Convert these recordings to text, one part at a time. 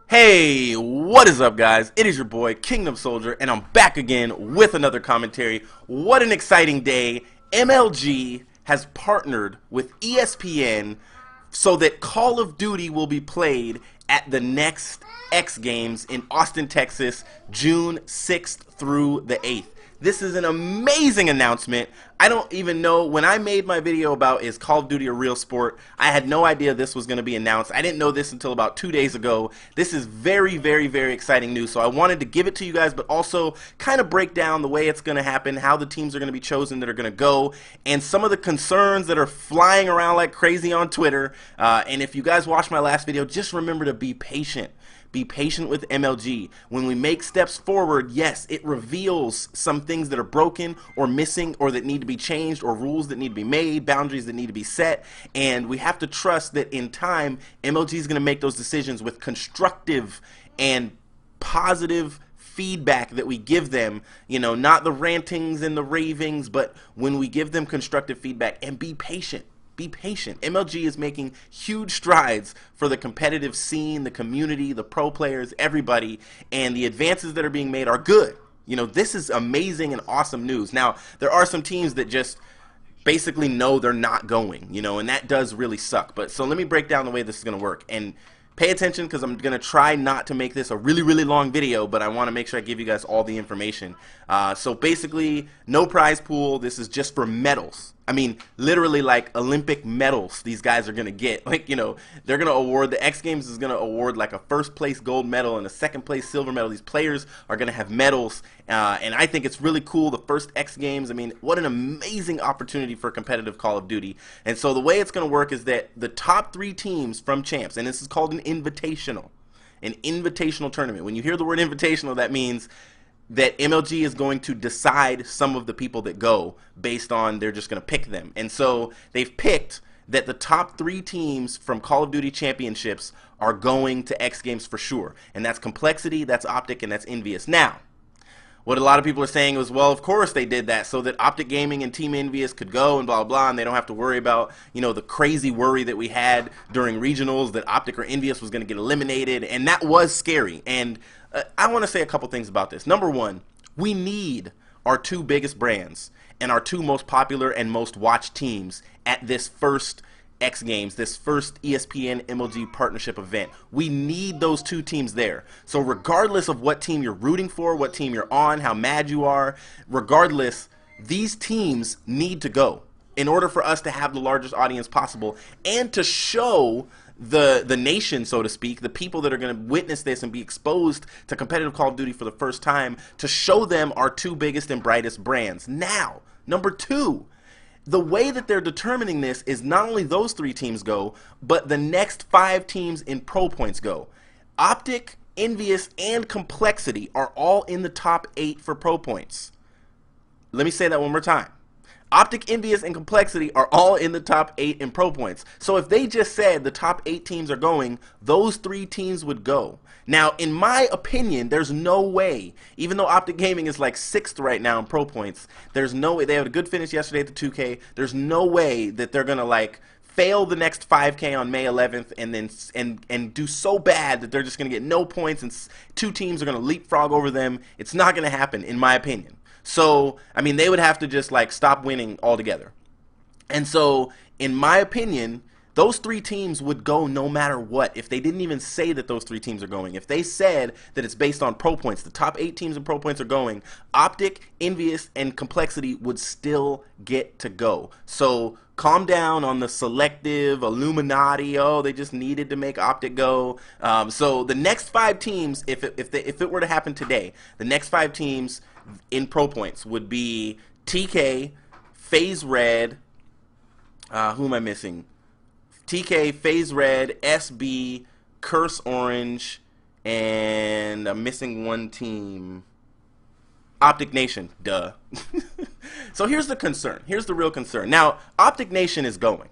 Hey, what is up, guys? It is your boy Kingdom Soldier, and I'm back again with another commentary. What an exciting day. MLG has partnered with ESPN so that Call of Duty will be played at the next X Games in Austin, Texas, June 6th through the 8th. This is an amazing announcement. I don't even know, when I made my video about is Call of Duty a real sport, I had no idea this was going to be announced. I didn't know this until about 2 days ago. This is very, very, very exciting news. So I wanted to give it to you guys, but also kind of break down the way it's going to happen, how the teams are going to be chosen that are going to go, and some of the concerns that are flying around like crazy on Twitter. And if you guys watched my last video, just remember to be patient. Be patient with MLG. When we make steps forward, yes, it reveals some things that are broken or missing or that need to be changed, or rules that need to be made, boundaries that need to be set, and we have to trust that in time, MLG is going to make those decisions with constructive and positive feedback that we give them, you know, not the rantings and the ravings, but when we give them constructive feedback. And be patient. Be patient. MLG is making huge strides for the competitive scene, the community, the pro players, everybody, and the advances that are being made are good. You know, this is amazing and awesome news. Now, there are some teams that just basically know they're not going, you know, and that does really suck. But so let me break down the way this is going to work. And pay attention, because I'm going to try not to make this a really, really long video, but I want to make sure I give you guys all the information. So basically, no prize pool. This is just for medals. I mean, literally like Olympic medals these guys are going to get. Like, you know, they're going to award, the X Games is going to award like a first place gold medal and a second place silver medal. These players are going to have medals, and I think it's really cool. The first X Games, I mean, what an amazing opportunity for competitive Call of Duty. And so the way it's going to work is that the top 3 teams from champs, and this is called an invitational tournament. When you hear the word invitational, that means that MLG is going to decide some of the people that go based on, they're just going to pick them. And so they've picked that the top 3 teams from Call of Duty Championships are going to X Games for sure. And that's Complexity, that's Optic, and that's Envious. Now, what a lot of people are saying was, well, of course they did that so that Optic Gaming and Team Envious could go and blah, blah, and they don't have to worry about, you know, the crazy worry that we had during regionals that Optic or Envious was going to get eliminated, and that was scary. And I want to say a couple things about this. Number one, we need our 2 biggest brands and our 2 most popular and most watched teams at this first X Games, this first ESPN MLG partnership event. We need those 2 teams there. So regardless of what team you're rooting for, what team you're on, how mad you are, regardless, these teams need to go in order for us to have the largest audience possible and to show the nation, so to speak, the people that are going to witness this and be exposed to competitive Call of Duty for the first time, to show them our 2 biggest and brightest brands. Now, number 2, the way that they're determining this is not only those 3 teams go, but the next 5 teams in Pro Points go. Optic, Envious, and Complexity are all in the top 8 for Pro Points. Let me say that one more time. Optic, Envious, and Complexity are all in the top 8 in Pro Points. So if they just said the top 8 teams are going, those 3 teams would go. Now, in my opinion, there's no way, even though Optic Gaming is like 6th right now in Pro Points, there's no way, they had a good finish yesterday at the 2K, there's no way that they're going to like fail the next 5K on May 11th and then and do so bad that they're just going to get no points and 2 teams are going to leapfrog over them. It's not going to happen, in my opinion. So, I mean, they would have to just like stop winning altogether. And so, in my opinion, those 3 teams would go no matter what. If they didn't even say that those 3 teams are going, if they said that it's based on Pro Points, the top 8 teams in Pro Points are going, Optic, Envious, and Complexity would still get to go. So calm down on the selective Illuminati. Oh, they just needed to make Optic go. So the next 5 teams, if it were to happen today, the next 5 teams in Pro Points would be TK, FaZe Red, who am I missing? TK, FaZe Red, SB, Curse Orange, and I'm missing 1 team. Optic Nation, duh. So here's the concern. Here's the real concern. Now, Optic Nation is going.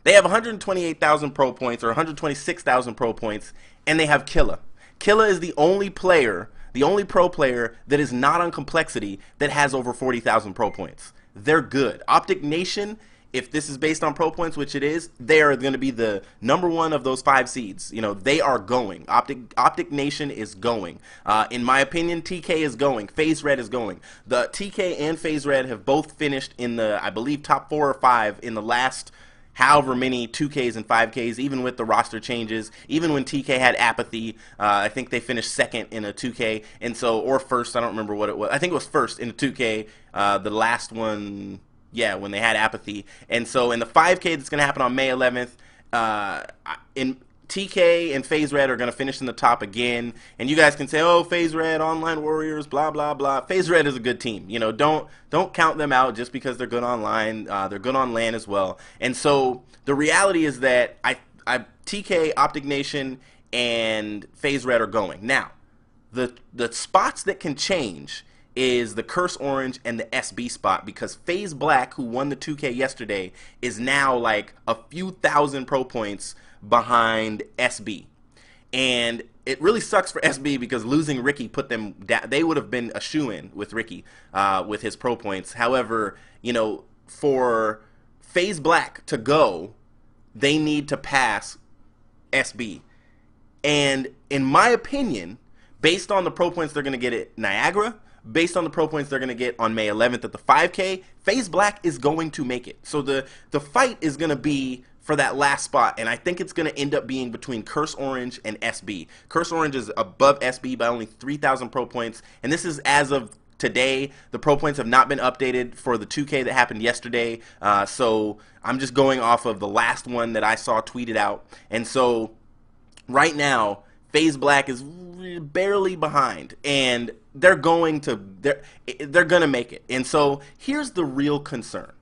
They have 128,000 Pro Points, or 126,000 Pro Points, and they have Killa. Killa is the only player, the only pro player that is not on Complexity that has over 40,000 Pro Points. They're good. Optic Nation if this is based on pro points, which it is, they are going to be the number one of those 5 seeds. You know, they are going. Optic Nation is going. In my opinion, TK is going. FaZe Red is going. The TK and FaZe Red have both finished in the, I believe, top 4 or 5 in the last however many 2Ks and 5Ks, even with the roster changes, even when TK had apathy. I think they finished second in a 2K, and so, or first, I don't remember what it was. I think it was first in a 2K, the last one, yeah, when they had apathy. And so in the 5K that's going to happen on May 11th, in TK and FaZe Red are going to finish in the top again, and you guys can say, oh, FaZe Red, Online Warriors, blah, blah, blah. FaZe Red is a good team. You know, don't count them out just because they're good online. They're good on LAN as well. And so the reality is that TK, Optic Nation, and FaZe Red are going. Now, the spots that can change is the Curse Orange and the SB spot, because FaZe Black, who won the 2K yesterday, is now like a few thousand pro points behind SB. And it really sucks for SB because losing Ricky put them down. They would have been a shoo-in with Ricky with his pro points. However, you know, for FaZe Black to go, they need to pass SB. And in my opinion, based on the pro points they're going to get at Niagara, based on the pro points they're going to get on May 11th at the 5K, FaZe Black is going to make it. So the fight is going to be for that last spot, and I think it's going to end up being between Curse Orange and SB. Curse Orange is above SB by only 3,000 pro points, and this is as of today. The pro points have not been updated for the 2K that happened yesterday, so I'm just going off of the last one that I saw tweeted out. And so right now, FaZe Black is barely behind, and they're going to make it. And so here's the real concern.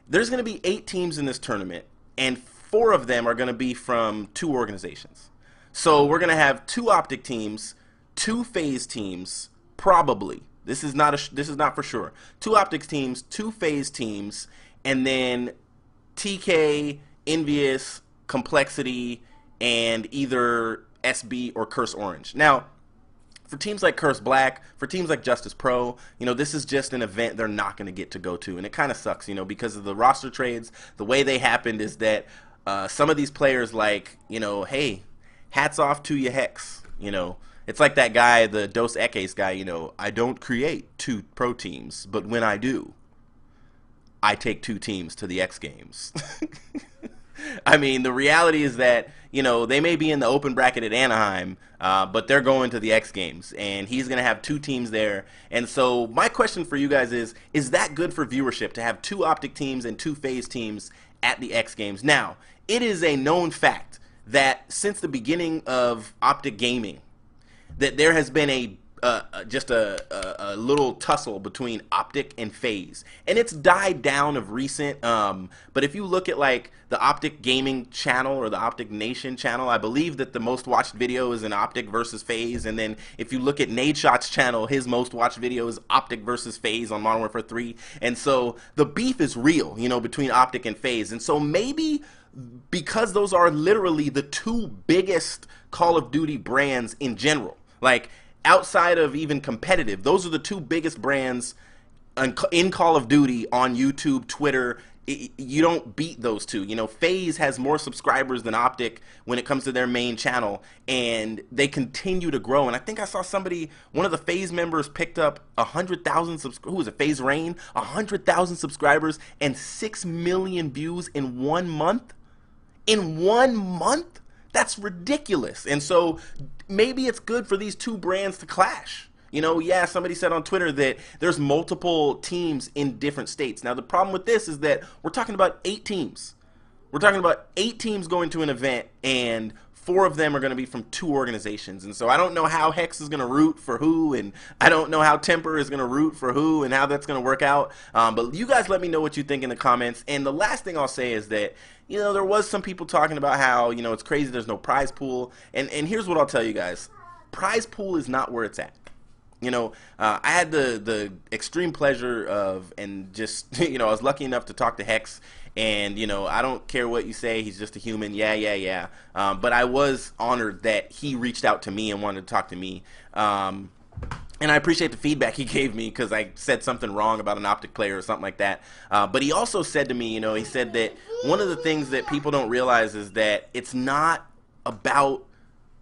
There's going to be 8 teams in this tournament, and 4 of them are going to be from 2 organizations. So we're going to have 2 Optic teams, 2 FaZe teams, probably. This is not for sure. 2 Optics teams, 2 FaZe teams, and then TK, Envious, Complexity, and either SB or Curse Orange. Now, for teams like Curse Black, for teams like Justice Pro, you know, this is just an event they're not going to get to go to, and it kind of sucks, you know, because of the roster trades. The way they happened is that some of these players, like, you know, hey, hats off to you, Hex, you know. It's like that guy, the Dos Equis guy, you know, I don't create 2 pro teams, but when I do, I take 2 teams to the X Games. I mean, the reality is that, you know, they may be in the open bracket at Anaheim, but they're going to the X Games, and he's going to have 2 teams there. And so my question for you guys is that good for viewership to have 2 Optic teams and 2 FaZe teams at the X Games? Now, it is a known fact that since the beginning of Optic Gaming, that there has been just a little tussle between Optic and FaZe, and it's died down of recent. But if you look at like the Optic Gaming channel or the Optic Nation channel, I believe that the most watched video is an Optic versus FaZe, and then if you look at Nadeshot's channel, his most watched video is Optic versus FaZe on Modern Warfare 3, and so the beef is real, you know, between Optic and FaZe, and so maybe because those are literally the 2 biggest Call of Duty brands in general, like, outside of even competitive, those are the 2 biggest brands in Call of Duty on YouTube, Twitter. You don't beat those 2. You know, FaZe has more subscribers than Optic when it comes to their main channel, and they continue to grow. And I think I saw one of the FaZe members picked up 100,000 subscribers. Who was it? FaZe Rain? 100,000 subscribers and 6 million views in 1 month. In 1 month? That's ridiculous. And so maybe it's good for these 2 brands to clash. You know, yeah, somebody said on Twitter that there's multiple teams in different states. Now, the problem with this is that we're talking about 8 teams. We're talking about 8 teams going to an event, and 4 of them are going to be from 2 organizations. And so I don't know how Hex is going to root for who, and I don't know how Temper is going to root for who, and how that's going to work out. But you guys let me know what you think in the comments. And the last thing I'll say is that, you know, there was some people talking about how, you know, it's crazy there's no prize pool. And here's what I'll tell you guys. Prize pool is not where it's at. You know, I had the extreme pleasure of, and just, you know, I was lucky enough to talk to Hex, and, you know, I don't care what you say, he's just a human, yeah. But I was honored that he reached out to me and wanted to talk to me. and I appreciate the feedback he gave me because I said something wrong about an Optic player or something like that. But he also said to me, he said that one of the things that people don't realize is that it's not about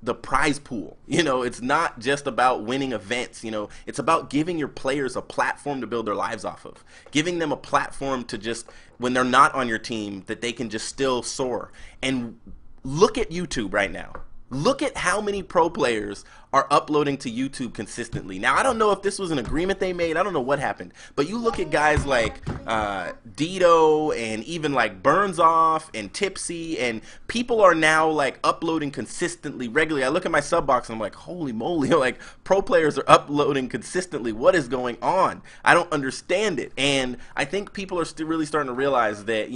the prize pool. It's not just about winning events. It's about giving your players a platform to build their lives off of, giving them a platform to just, when they're not on your team, that they can just still soar. And look at YouTube right now. Look at how many pro players are uploading to YouTube consistently. Now, I don't know if this was an agreement they made. I don't know what happened. But you look at guys like Dito and even like Burns Off and Tipsy, and people are now like uploading consistently, regularly. I look at my sub box and I'm like, holy moly, like pro players are uploading consistently. What is going on? I don't understand it. And I think people are still really starting to realize that,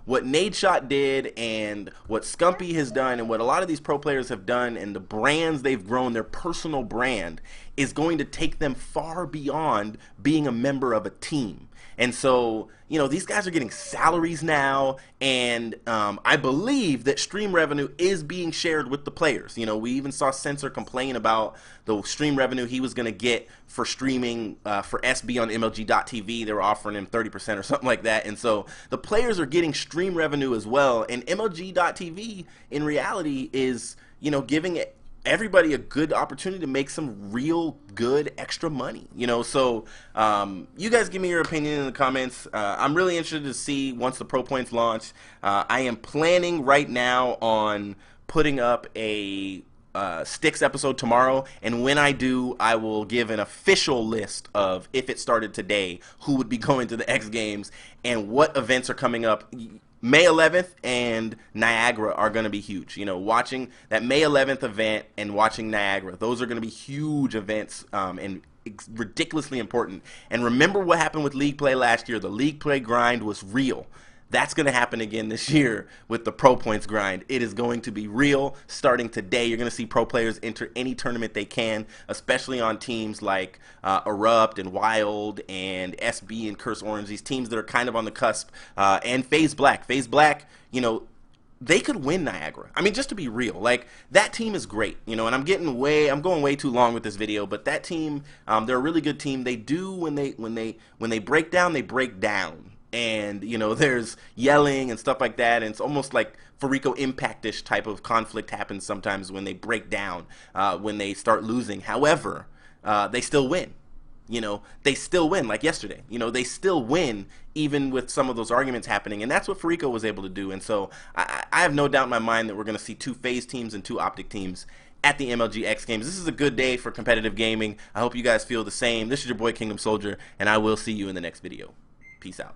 what Nadeshot did and what Scumpy has done and what a lot of these pro players have done and the brands they've grown, their personal brand, is going to take them far beyond being a member of a team. And so, these guys are getting salaries now, and I believe that stream revenue is being shared with the players. We even saw Censor complain about the stream revenue he was going to get for streaming for SB on MLG.TV. They were offering him 30% or something like that. And so the players are getting stream revenue as well, and MLG.TV in reality is, giving everybody a good opportunity to make some real good extra money. So you guys give me your opinion in the comments. I'm really interested to see once the Pro Points launch. I am planning right now on putting up a Sticks episode tomorrow, and when I do, I will give an official list of, if it started today, who would be going to the X Games and what events are coming up. May 11th and Niagara are going to be huge. Watching that May 11th event and watching Niagara, those are going to be huge events, and ridiculously important. And remember what happened with League Play last year. The League Play grind was real. That's going to happen again this year with the Pro Points grind. It is going to be real starting today. You're going to see pro players enter any tournament they can, especially on teams like Erupt and Wild and SB and Curse Orange, these teams that are kind of on the cusp, and FaZe Black. FaZe Black, they could win Niagara. I mean, just to be real, like, that team is great, and I'm going way too long with this video, but that team, they're a really good team. They do, when they break down, they break down. And, there's yelling and stuff like that, and it's almost like Farico Impact-ish type of conflict happens sometimes when they break down, when they start losing. However, they still win. They still win, like yesterday. They still win even with some of those arguments happening, and that's what Farico was able to do. And so I have no doubt in my mind that we're going to see 2 FaZe teams and 2 Optic teams at the MLG X Games. This is a good day for competitive gaming. I hope you guys feel the same. This is your boy Kingdom Soldier, and I will see you in the next video. Peace out.